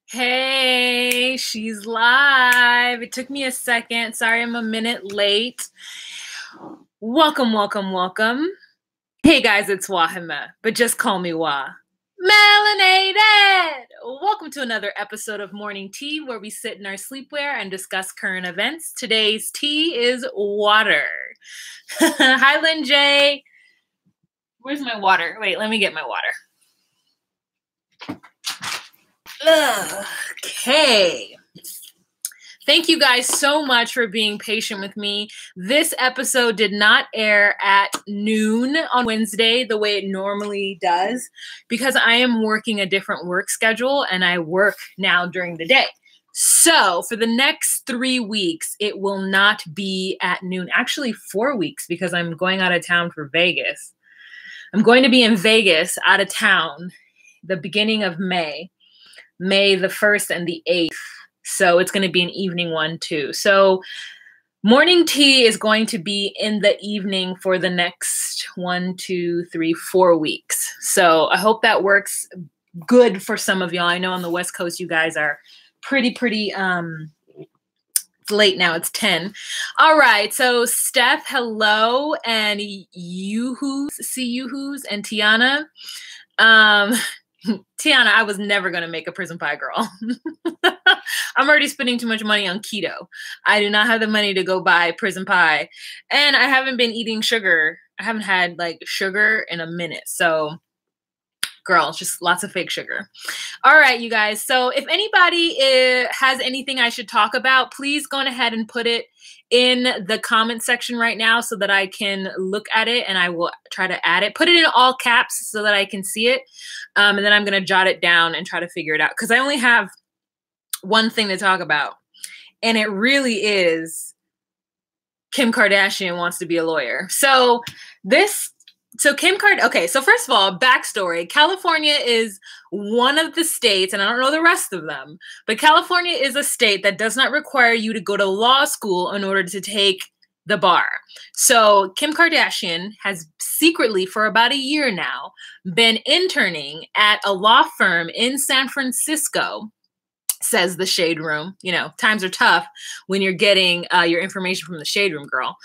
Hey, she's live. It took me a second. Sorry, I'm a minute late. Welcome, welcome, welcome. Hey guys, it's Wahima, but just call me Wah. Melanated! Welcome to another episode of Morning Tea, where we sit in our sleepwear and discuss current events. Today's tea is water. Hi, Lynn J. Where's my water? Wait, let me get my water. Okay. Thank you guys so much for being patient with me. This episode did not air at noon on Wednesday the way it normally does because I am working a different work schedule and I work now during the day. So for the next 3 weeks, it will not be at noon. Actually, 4 weeks because I'm going out of town for Vegas. I'm going to be in Vegas out of town the beginning of May the 1st and the 8th. So it's going to be an evening one too. So morning tea is going to be in the evening for the next 4 weeks. So I hope that works good for some of y'all. I know on the West Coast, you guys are pretty, it's late now. It's 10. All right. So Steph, hello. And Yoo-hoos and Tiana. Tiana, I was never going to make a prison pie girl. I'm already spending too much money on keto. I do not have the money to go buy prison pie. And I haven't been eating sugar. I haven't had like sugar in a minute. So girl, just lots of fake sugar. All right, you guys. So if anybody has anything I should talk about, please go ahead and put it in the comment section right now so that I can look at it and I will try to add it. Put it in all caps so that I can see it. And then I'm going to jot it down and try to figure it out because I only have one thing to talk about. And it really is Kim Kardashian wants to be a lawyer. So okay, so first of all, backstory. California is one of the states, and I don't know the rest of them, but California is a state that does not require you to go to law school in order to take the bar. So Kim Kardashian has secretly, for about a year now, been interning at a law firm in San Francisco, says the Shade Room. You know, times are tough when you're getting your information from the Shade Room, girl.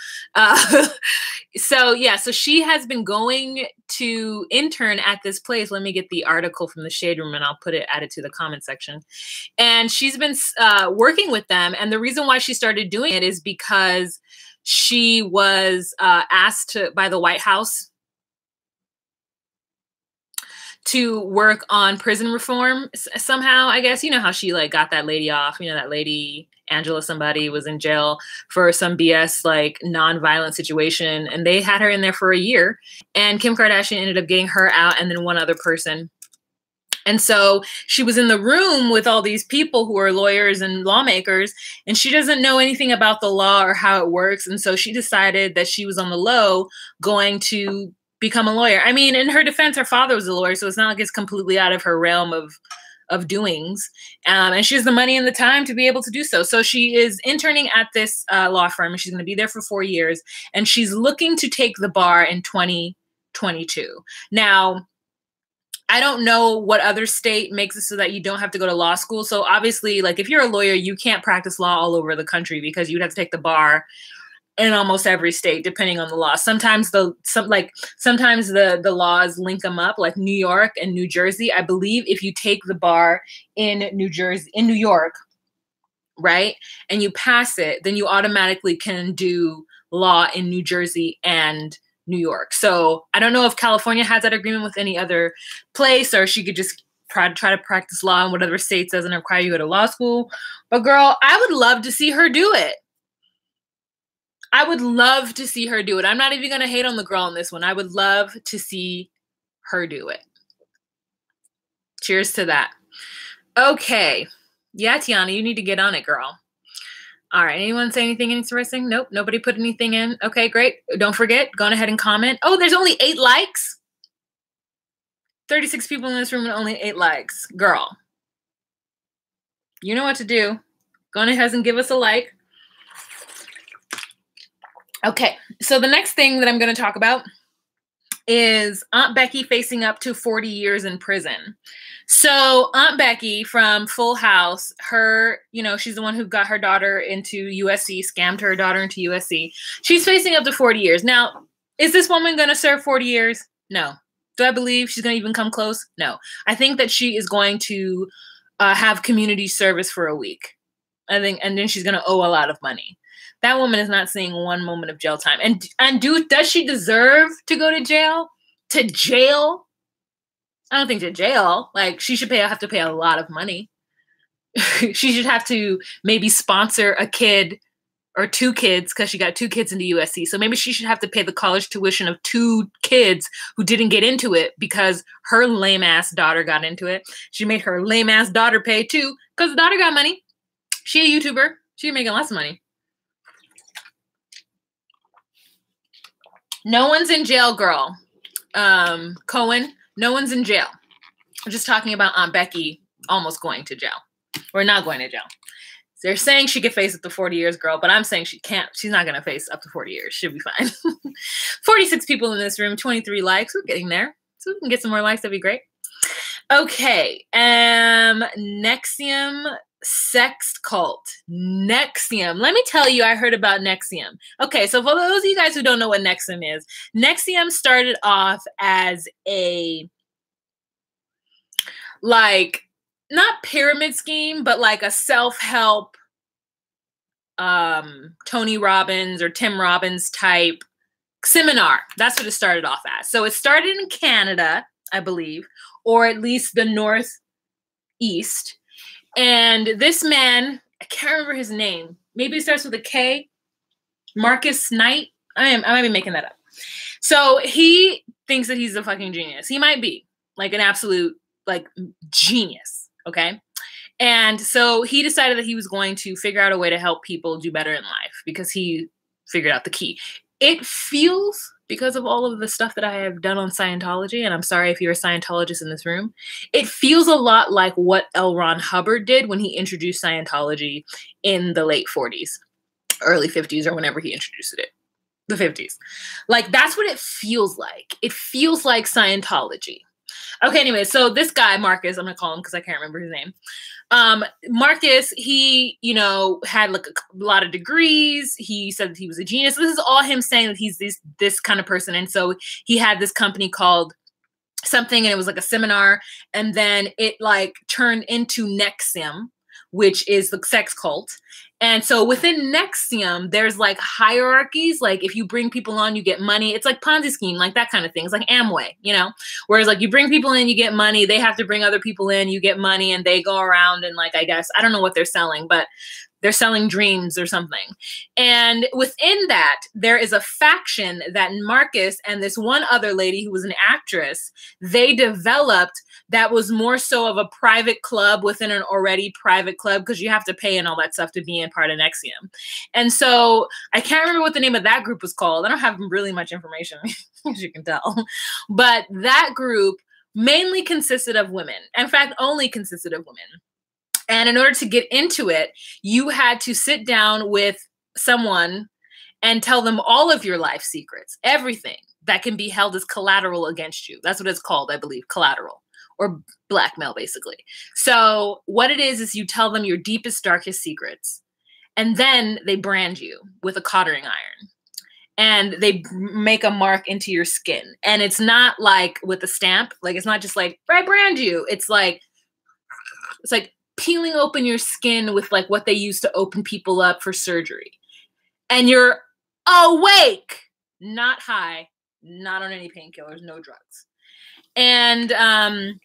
So she has been going to intern at this place. Let me get the article from the Shade Room and I'll add it to the comment section. And she's been working with them. And the reason why she started doing it is because she was asked by the White House to work on prison reform somehow, I guess. You know how she like got that lady off, you know, that lady, Angela somebody, was in jail for some BS like non-violent situation. And they had her in there for a year. And Kim Kardashian ended up getting her out and then one other person. And so she was in the room with all these people who are lawyers and lawmakers, and she doesn't know anything about the law or how it works. And so she decided that she was on the low going to become a lawyer. I mean, in her defense, her father was a lawyer, so it's not like it's completely out of her realm of doings. And she has the money and the time to be able to do so. So she is interning at this law firm, and she's going to be there for 4 years. And she's looking to take the bar in 2022. Now, I don't know what other state makes it so that you don't have to go to law school. So obviously, like if you're a lawyer, you can't practice law all over the country because you'd have to take the bar in almost every state, depending on the law. Sometimes the laws link them up, like New York and New Jersey. I believe if you take the bar in New York, right, and you pass it, then you automatically can do law in New Jersey and New York. So I don't know if California has that agreement with any other place, or she could just try to practice law in whatever state doesn't require you to go to law school. But girl, I would love to see her do it. I would love to see her do it. I'm not even going to hate on the girl on this one. I would love to see her do it. Cheers to that. Okay. Yeah, Tiana, you need to get on it, girl. All right. Anyone say anything interesting? Nope. Nobody put anything in. Okay, great. Don't forget, go ahead and comment. Oh, there's only 8 likes. 36 people in this room and only 8 likes. Girl, you know what to do. Go ahead and give us a like. Okay, so the next thing that I'm going to talk about is Aunt Becky facing up to 40 years in prison. So Aunt Becky from Full House, her, she's the one who got her daughter into USC, scammed her daughter into USC. She's facing up to 40 years. Now, is this woman going to serve 40 years? No. Do I believe she's going to even come close? No. I think that she is going to have community service for a week. I think, and then she's going to owe a lot of money. That woman is not seeing one moment of jail time. And does she deserve to go to jail? To jail? I don't think to jail. Like, she should have to pay a lot of money. She should have to maybe sponsor a kid or 2 kids, because she got 2 kids into USC. So maybe she should have to pay the college tuition of 2 kids who didn't get into it because her lame-ass daughter got into it. She made her lame-ass daughter pay too, because the daughter got money. She a YouTuber. She's making lots of money. No one's in jail, girl. Cohen, no one's in jail. I'm just talking about Aunt Becky almost going to jail. Or not going to jail. They're saying she could face up to 40 years, girl, but I'm saying she can't. She's not going to face up to 40 years. She'll be fine. 46 people in this room, 23 likes. We're getting there. So we can get some more likes. That'd be great. Okay. NXIVM sex cult. NXIVM. Let me tell you, I heard about NXIVM. Okay, so for those of you guys who don't know what NXIVM is, NXIVM started off as a, like, not pyramid scheme, but like a self-help Tony Robbins or Tim Robbins type seminar. That's what it started off as. So it started in Canada, I believe, or at least the Northeast. And this man, I can't remember his name. Maybe it starts with a K. Marcus Knight. I might be making that up. So he thinks that he's a fucking genius. He might be like an absolute like genius. Okay. And so he decided that he was going to figure out a way to help people do better in life because he figured out the key. It feels, because of all of the stuff that I have done on Scientology, and I'm sorry if you're a Scientologist in this room, it feels a lot like what L. Ron Hubbard did when he introduced Scientology in the late 40s, early 50s, or whenever he introduced it, the 50s. Like, that's what it feels like. It feels like Scientology. Okay, anyway, so this guy, Marcus, I'm going to call him because I can't remember his name. Marcus, he, had like a lot of degrees. He said that he was a genius. This is all him saying that he's this kind of person. And so he had this company called something, and it was like a seminar. And then it like turned into NXIVM, which is the sex cult. And so within NXIVM, there's like hierarchies. Like if you bring people on, you get money. It's like Ponzi scheme, like that kind of thing. It's like Amway, Whereas like you bring people in, you get money. They have to bring other people in, you get money, and they go around and like, I guess, I don't know what they're selling, but they're selling dreams or something. And within that, there is a faction that Marcus and this one other lady who was an actress, they developed that was more so of a private club within an already private club, because you have to pay and all that stuff to be in part of NXIVM. And so I can't remember what the name of that group was called. I don't have really much information, as you can tell. But that group mainly consisted of women. In fact, only consisted of women. And in order to get into it, you had to sit down with someone and tell them all of your life secrets, everything that can be held as collateral against you. That's what it's called, I believe, collateral, or blackmail, basically. So what it is you tell them your deepest, darkest secrets, and then they brand you with a cottering iron. And they make a mark into your skin. And it's not like with a stamp. Like, it's not just like, I brand you. It's like peeling open your skin with like what they use to open people up for surgery. And you're awake, not high, not on any painkillers, no drugs. And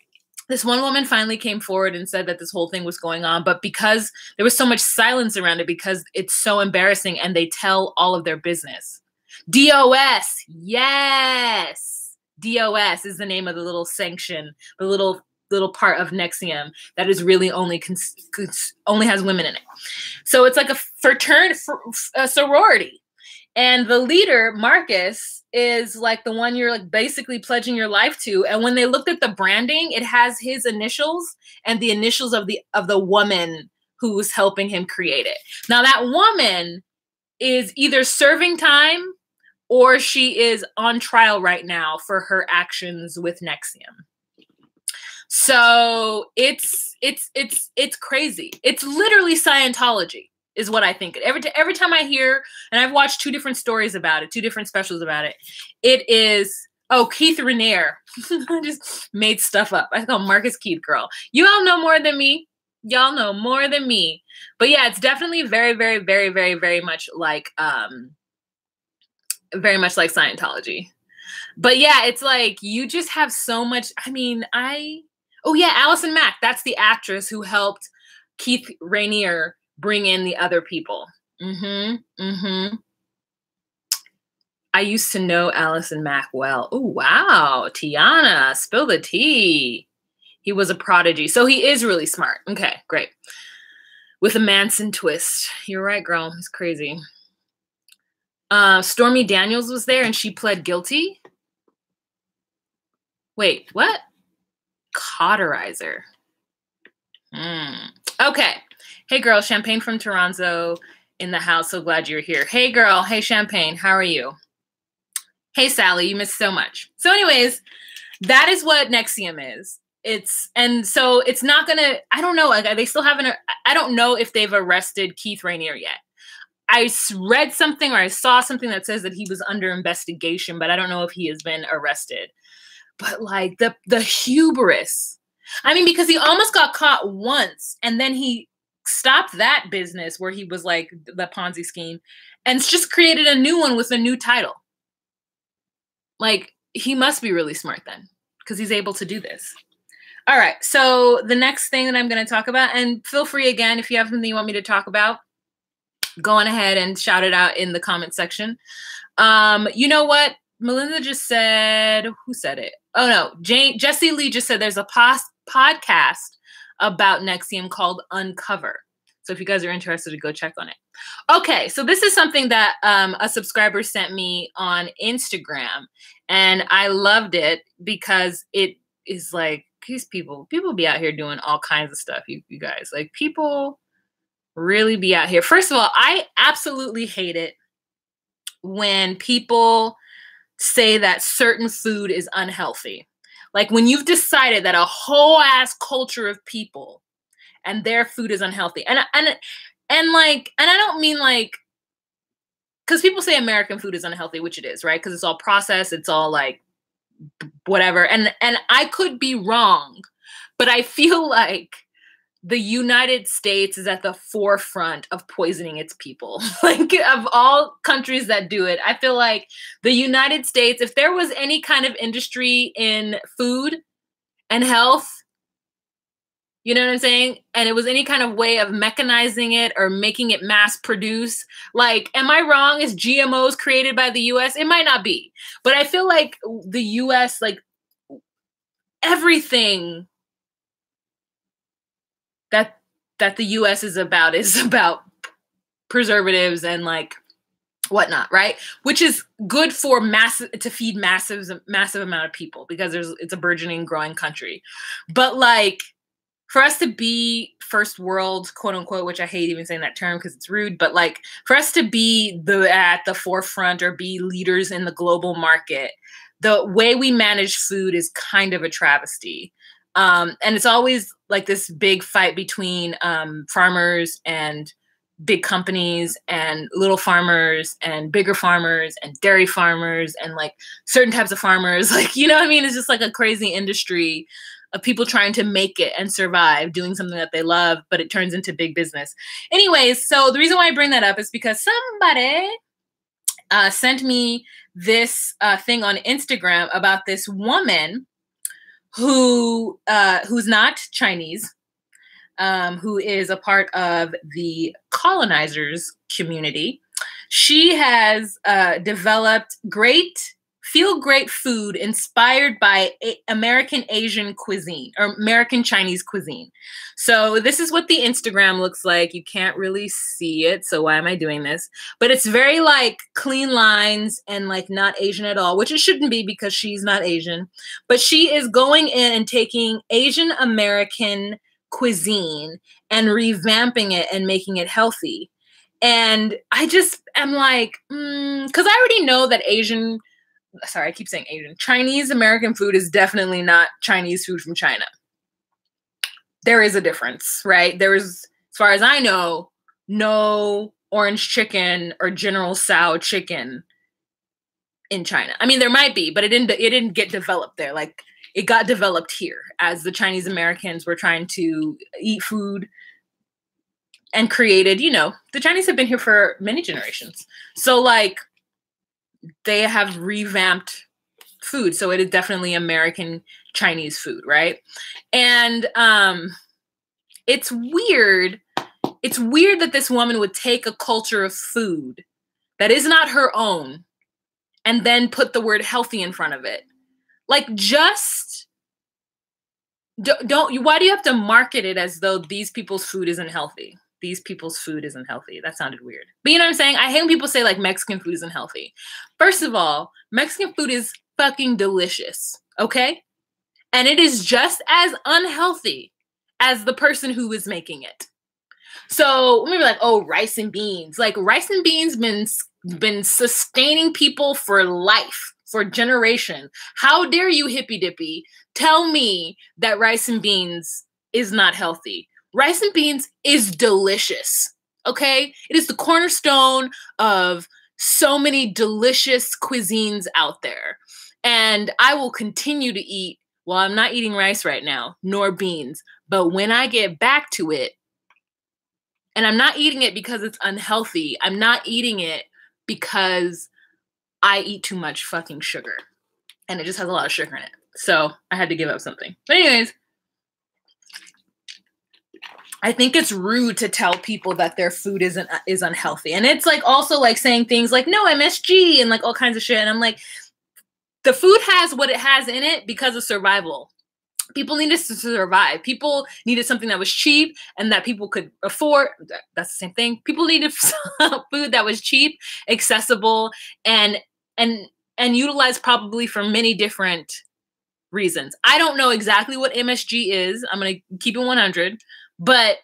this one woman finally came forward and said that this whole thing was going on, but because there was so much silence around it, because it's so embarrassing, and they tell all of their business. DOS, yes. DOS is the name of the little sanction, the little part of NXIVM that is really only has women in it. So it's like a fraternity, a sorority. And the leader, Marcus, is like the one you're like basically pledging your life to. And when they looked at the branding, it has his initials and the initials of the woman who was helping him create it. Now that woman is either serving time or she is on trial right now for her actions with NXIVM. So it's crazy. It's literally Scientology is what I think. Every time I hear, and I've watched 2 different stories about it, 2 different specials about it. It is, oh, Keith Raniere. I just made stuff up. I call Marcus Keith girl. You all know more than me. Y'all know more than me. But yeah, it's definitely very, very, very, very, very much like Scientology. But yeah, it's like you just have so much. I mean, oh yeah, Allison Mack. That's the actress who helped Keith Raniere bring in the other people. I used to know Allison Mack well. Oh wow, Tiana, spill the tea. He was a prodigy, so he is really smart. Okay, great. With a Manson twist. You're right, girl. It's crazy. Stormy Daniels was there and she pled guilty. Wait, what? Cauterizer. Okay. Hey, girl. Champagne from Toronto in the house. So glad you're here. Hey, girl. Hey, Champagne. How are you? Hey, Sally. You missed so much. So anyways, that is what NXIVM is. So it's not going to, I don't know. Like, they still haven't, I don't know if they've arrested Keith Raniere yet. I read something or I saw something that says that he was under investigation, but I don't know if he has been arrested. But like the hubris. I mean, because he almost got caught once and then he stopped that business where he was like the Ponzi scheme and just created a new one with a new title. Like, he must be really smart then because he's able to do this. All right. So the next thing that I'm going to talk about, and feel free again, if you have something you want me to talk about, go on ahead and shout it out in the comment section. You know what? Melinda just said, who said it? Oh no, Jessie Lee just said there's a podcast about NXIVM called Uncover. So if you guys are interested, to go check on it. Okay, so this is something that a subscriber sent me on Instagram, and I loved it because it is like, these people be out here doing all kinds of stuff, you guys. Like, people really be out here. First of all, I absolutely hate it when people say that certain food is unhealthy. Like, when you've decided that a whole ass culture of people and their food is unhealthy. And I don't mean like, because people say American food is unhealthy, which it is, right? Because it's all processed, it's all like whatever. And I could be wrong, but I feel like the United States is at the forefront of poisoning its people. Like, of all countries that do it, I feel like the United States, if there was any kind of industry in food and health, you know what I'm saying? And it was any kind of way of mechanizing it or making it mass produce. Like, am I wrong? Is GMOs created by the US? It might not be. But I feel like the US, like, everything that the US is about preservatives and like whatnot, right? Which is good for to feed massive amount of people because it's a burgeoning, growing country. But like, for us to be first world, quote unquote, which I hate even saying that term because it's rude, but like, for us to be at the forefront or be leaders in the global market, the way we manage food is kind of a travesty. And it's always like this big fight between farmers and big companies and little farmers and bigger farmers and dairy farmers and like certain types of farmers. Like, you know what I mean? It's just like a crazy industry of people trying to make it and survive doing something that they love, but it turns into big business. Anyways, so the reason why I bring that up is because somebody sent me this thing on Instagram about this woman who's not Chinese, who is a part of the colonizers community. She has developed feel great food inspired by American Asian cuisine or American Chinese cuisine. So this is what the Instagram looks like. You can't really see it, so why am I doing this? But it's very like clean lines and like not Asian at all, which it shouldn't be because she's not Asian. But she is going in and taking Asian American cuisine and revamping it and making it healthy. And I just am like, because I already know that I keep saying Asian, Chinese American food is definitely not Chinese food from China. There is a difference, right? There is, as far as I know, no orange chicken or General Tso chicken in China. I mean, there might be, but it didn't get developed there. Like, it got developed here as the Chinese Americans were trying to eat food and created, the Chinese have been here for many generations. So like, they have revamped food. So it is definitely American Chinese food, right? And it's weird. It's weird that this woman would take a culture of food that is not her own and then put the word healthy in front of it. Like, just why do you have to market it as though these people's food isn't healthy? These people's food isn't healthy. That sounded weird. But you know what I'm saying? I hate when people say like Mexican food isn't healthy. First of all, Mexican food is fucking delicious, okay? And it is just as unhealthy as the person who is making it. So maybe like, oh, rice and beans. Like, rice and beans been sustaining people for life, for generations. How dare you, hippy dippy, tell me that rice and beans is not healthy? Rice and beans is delicious, okay? It is the cornerstone of so many delicious cuisines out there. And I will continue to eat, well, I'm not eating rice right now, nor beans. But when I get back to it, and I'm not eating it because it's unhealthy, I'm not eating it because I eat too much fucking sugar. And it just has a lot of sugar in it. So I had to give up something. But anyways, I think it's rude to tell people that their food is unhealthy. And it's like also like saying things like, no, MSG and like all kinds of shit. And I'm like, the food has what it has in it because of survival. People needed to survive. People needed something that was cheap and that people could afford. That's the same thing. People needed food that was cheap, accessible, and utilized probably for many different reasons. I don't know exactly what MSG is. I'm going to keep it 100. But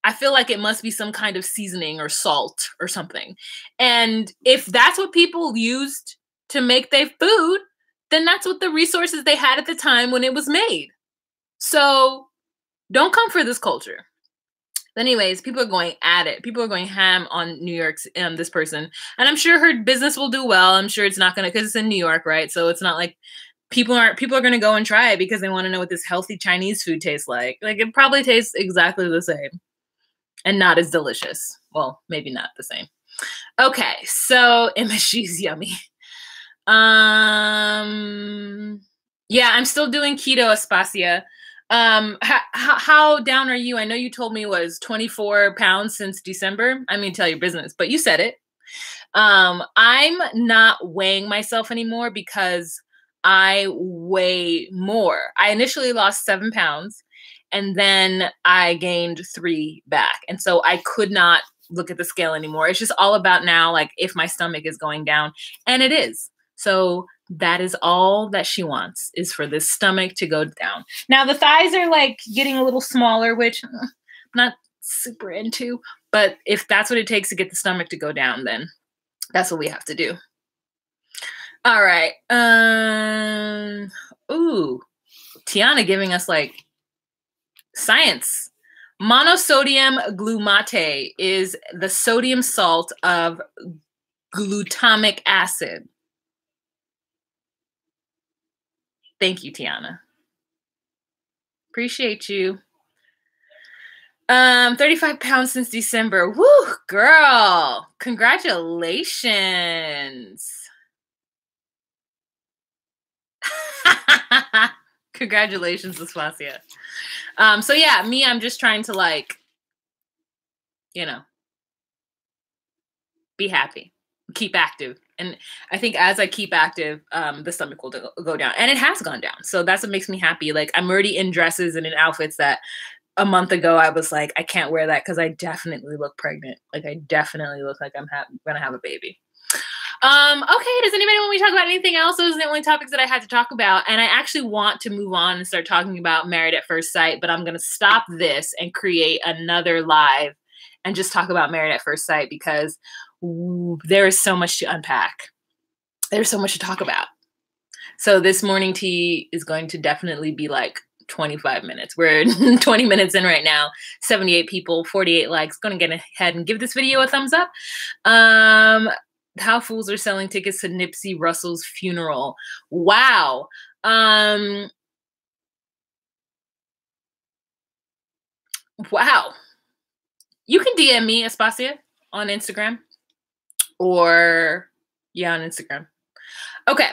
I feel like it must be some kind of seasoning or salt or something. And if that's what people used to make their food, then that's what the resources they had at the time when it was made. So don't come for this culture. But anyways, people are going at it. People are going ham on New York's this person. And I'm sure her business will do well. I'm sure it's not going to, because it's in New York, right? So it's not like people are going to go and try it because they want to know what this healthy Chinese food tastes like. Like, it probably tastes exactly the same and not as delicious. Well, maybe not the same. Okay, so MSG's yummy. Yeah, I'm still doing keto, Aspasia. How down are you? I know you told me it was 24 pounds since December. I mean, tell your business, but you said it. I'm not weighing myself anymore because I weigh more. I initially lost 7 pounds and then I gained 3 back. And so I could not look at the scale anymore. It's just all about now, like, if my stomach is going down, and it is. So that is all that she wants, is for this stomach to go down. Now the thighs are like getting a little smaller, which I'm not super into, but if that's what it takes to get the stomach to go down, then that's what we have to do. All right. Ooh, Tiana giving us like science. Monosodium glutamate is the sodium salt of glutamic acid. Thank you, Tiana. Appreciate you. 35 pounds since December. Woo, girl. Congratulations. Congratulations, Aspasia. So yeah, me, I'm just trying to, like, be happy, keep active. And I think as I keep active, the stomach will go down, and it has gone down. So that's what makes me happy. Like, I'm already in dresses and in outfits that a month ago I was like, I can't wear that because I definitely look pregnant. Like, I definitely look like I'm gonna have a baby. Okay, does anybody want me to talk about anything else? Those are the only topics that I had to talk about. And I actually want to move on and start talking about Married at First Sight, but I'm going to stop this and create another live and just talk about Married at First Sight, because there is so much to unpack. There's so much to talk about. So this morning tea is going to definitely be like 25 minutes. We're 20 minutes in right now. 78 people, 48 likes. Going to get ahead and give this video a thumbs up. How fools are selling tickets to Nipsey Hussle's funeral. Wow. Wow. You can DM me, Aspasia, on Instagram. Or, yeah, on Instagram. Okay.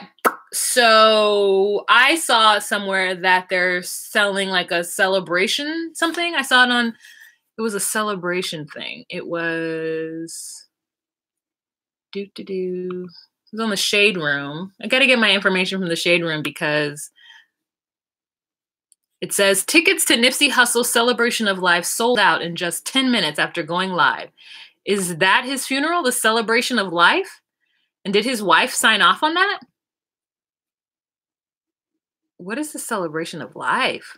So I saw somewhere that they're selling like a celebration something. I saw it on, it was a celebration thing. It was, it was on the Shade Room. I got to get my information from the Shade Room because it says tickets to Nipsey Hussle's celebration of life sold out in just 10 minutes after going live. Is that his funeral, the celebration of life? And did his wife sign off on that? What is the celebration of life?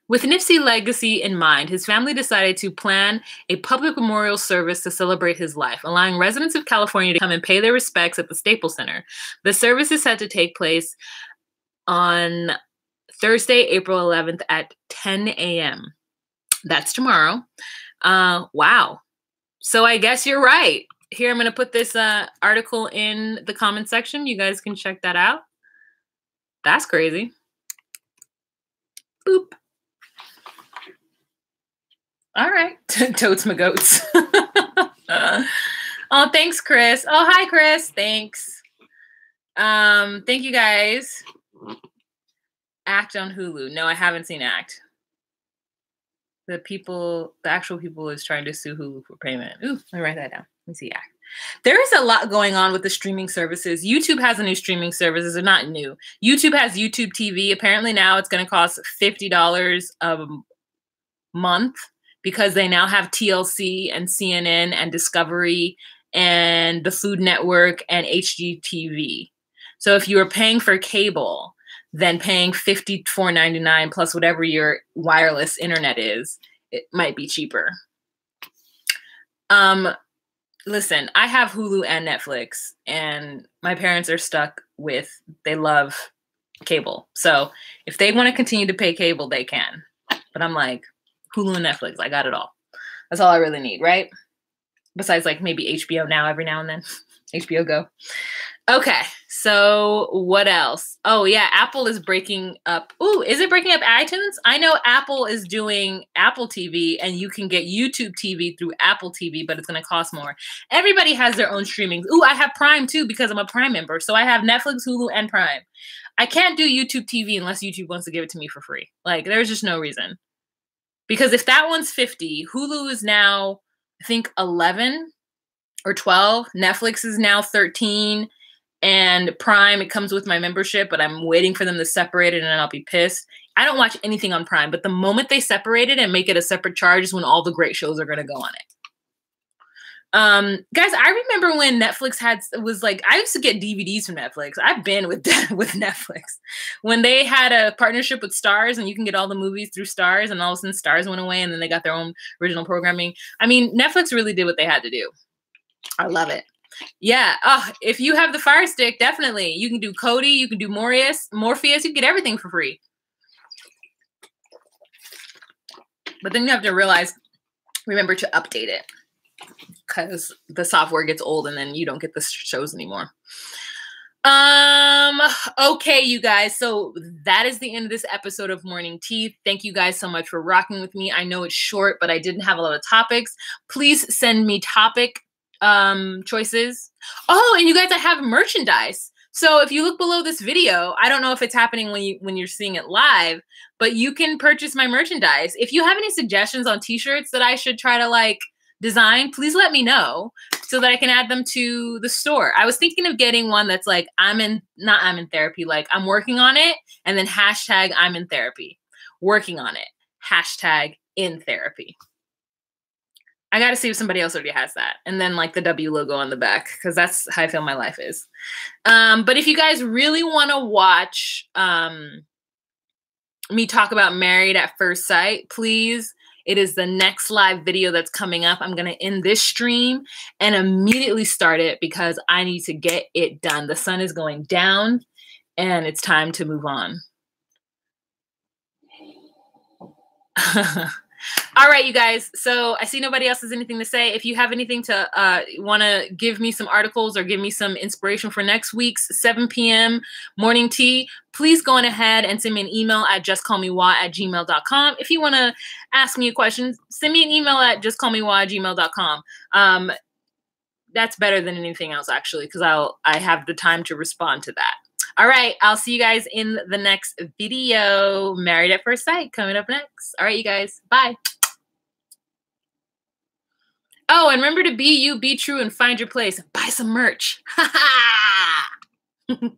With Nipsey's legacy in mind, his family decided to plan a public memorial service to celebrate his life, allowing residents of California to come and pay their respects at the Staples Center. The service is set to take place on Thursday, April 11th at 10 a.m. That's tomorrow. Wow. So I guess you're right. Here, I'm going to put this article in the comment section. You guys can check that out. That's crazy. Boop. All right. Totes my goats. Oh, thanks, Chris. Oh, hi, Chris. Thanks. Thank you, guys. Act on Hulu. No, I haven't seen Act. The actual people is trying to sue Hulu for payment. Ooh, let me write that down. Let me see Act. There is a lot going on with the streaming services. YouTube has a new streaming services. They're not new. YouTube has YouTube TV. Apparently now it's going to cost $50 a month because they now have TLC and CNN and Discovery and the Food Network and HGTV. So if you were paying for cable, then paying $54.99 plus whatever your wireless internet is, it might be cheaper. Listen, I have Hulu and Netflix, and my parents are stuck with, they love cable. So if they want to continue to pay cable, they can. But I'm like, Hulu and Netflix, I got it all. That's all I really need, right? Besides like maybe HBO Now every now and then. HBO Go. Okay, so what else? Oh yeah, Apple is breaking up. Ooh, is it breaking up iTunes? I know Apple is doing Apple TV and you can get YouTube TV through Apple TV, but it's going to cost more. Everybody has their own streaming. Ooh, I have Prime too because I'm a Prime member. So I have Netflix, Hulu, and Prime. I can't do YouTube TV unless YouTube wants to give it to me for free. Like there's just no reason. Because if that one's $50, Hulu is now, I think 11 or 12. Netflix is now 13. And Prime, it comes with my membership, but I'm waiting for them to separate it and I'll be pissed. I don't watch anything on Prime, but the moment they separate it and make it a separate charge is when all the great shows are going to go on it. Guys, I remember when Netflix was like, I used to get DVDs from Netflix. I've been with Netflix. When they had a partnership with Starz and you can get all the movies through Starz and all of a sudden Starz went away and then they got their own original programming. I mean, Netflix really did what they had to do. I love it. Yeah. Oh, if you have the Fire Stick, definitely. You can do Kodi, you can do Morpheus, you can get everything for free. But then you have to remember to update it because the software gets old and then you don't get the shows anymore. Okay, you guys. So that is the end of this episode of Morning Tea. Thank you guys so much for rocking with me. I know it's short, but I didn't have a lot of topics. Please send me topic choices. Oh, and you guys, I have merchandise. So if you look below this video, I don't know if it's happening when you're seeing it live, but you can purchase my merchandise. If you have any suggestions on t-shirts that I should try to like design, please let me know so that I can add them to the store. I was thinking of getting one that's like, I'm in therapy, like I'm working on it, and then hashtag I'm in therapy, working on it, hashtag in therapy. I got to see if somebody else already has that. And then like the W logo on the back, because that's how I feel my life is. But if you guys really want to watch me talk about Married at First Sight, please, It is the next live video that's coming up. I'm going to end this stream and immediately start it because I need to get it done. The sun is going down and it's time to move on. All right, you guys. So I see nobody else has anything to say. If you have anything to want to give me some articles or give me some inspiration for next week's 7 p.m. morning tea, please go on ahead and send me an email at justcallmewa@gmail.com. If you want to ask me a question, send me an email at justcallmewa@gmail.com. That's better than anything else, actually, because I have the time to respond to that. All right, I'll see you guys in the next video. Married at First Sight coming up next. All right, you guys. Bye. Oh, and remember to be you, be true, and find your place. Buy some merch. Ha ha!